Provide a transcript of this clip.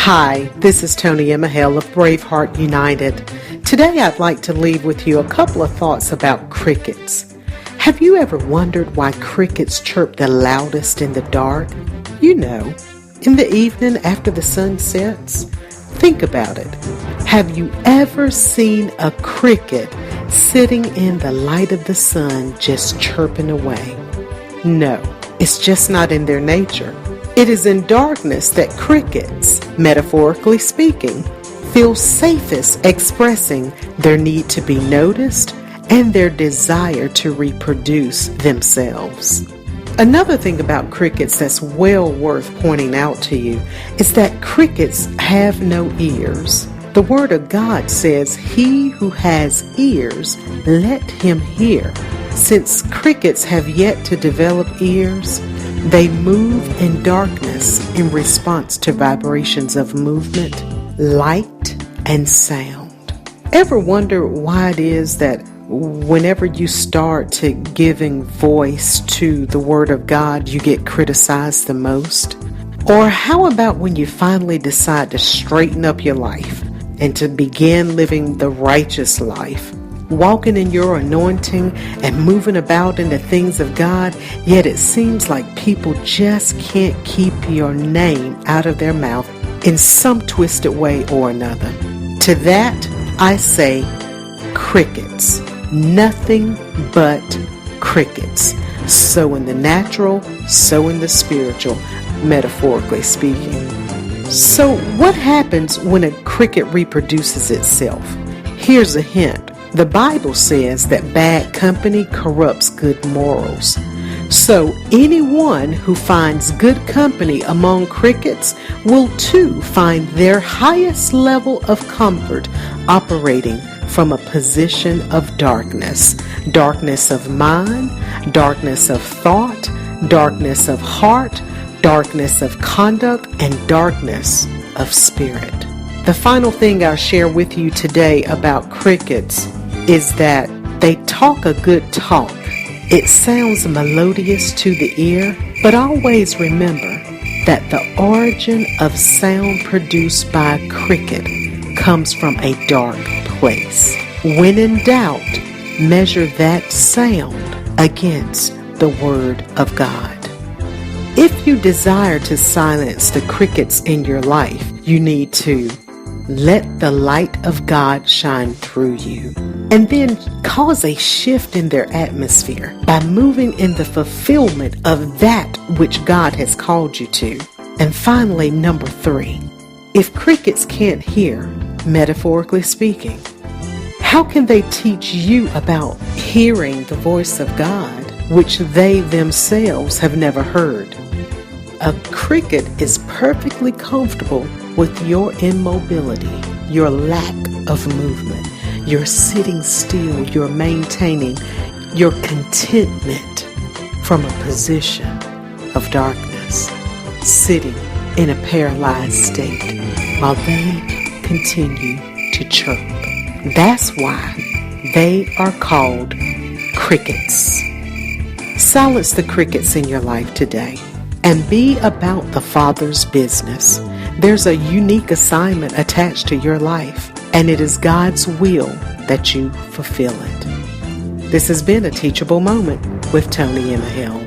Hi, this is Toni Emehel of Braveheart United. Today I'd like to leave with you a couple of thoughts about crickets. Have you ever wondered why crickets chirp the loudest in the dark? You know, in the evening after the sun sets. Think about it. Have you ever seen a cricket sitting in the light of the sun just chirping away? No, it's just not in their nature. It is in darkness that crickets, metaphorically speaking, feel safest expressing their need to be noticed and their desire to reproduce themselves. Another thing about crickets that's well worth pointing out to you is that crickets have no ears. The Word of God says, "He who has ears, let him hear." Since crickets have yet to develop ears, they move in darkness in response to vibrations of movement, light, and sound. Ever wonder why it is that whenever you start to giving voice to the Word of God, you get criticized the most? Or how about when you finally decide to straighten up your life and to begin living the righteous life, walking in your anointing and moving about in the things of God, yet it seems like people just can't keep your name out of their mouth in some twisted way or another? To that, I say crickets. Nothing but crickets. So in the natural, so in the spiritual, metaphorically speaking. So what happens when a cricket reproduces itself? Here's a hint. The Bible says that bad company corrupts good morals. So anyone who finds good company among crickets will too find their highest level of comfort operating from a position of darkness. Darkness of mind, darkness of thought, darkness of heart, darkness of conduct, and darkness of spirit. The final thing I'll share with you today about crickets is that they talk a good talk. It sounds melodious to the ear, but always remember that the origin of sound produced by a cricket comes from a dark place. When in doubt, measure that sound against the Word of God. If you desire to silence the crickets in your life, you need to let the light of God shine through you, and then cause a shift in their atmosphere by moving in the fulfillment of that which God has called you to. And finally, number 3, if crickets can't hear, metaphorically speaking, how can they teach you about hearing the voice of God, which they themselves have never heard? A cricket is perfectly comfortable with your immobility, your lack of movement, your sitting still, your maintaining your contentment from a position of darkness, sitting in a paralyzed state while they continue to chirp. That's why they are called crickets. Silence the crickets in your life today and be about the Father's business. There's a unique assignment attached to your life, and it is God's will that you fulfill it. This has been a Teachable Moment with Toni Emehel.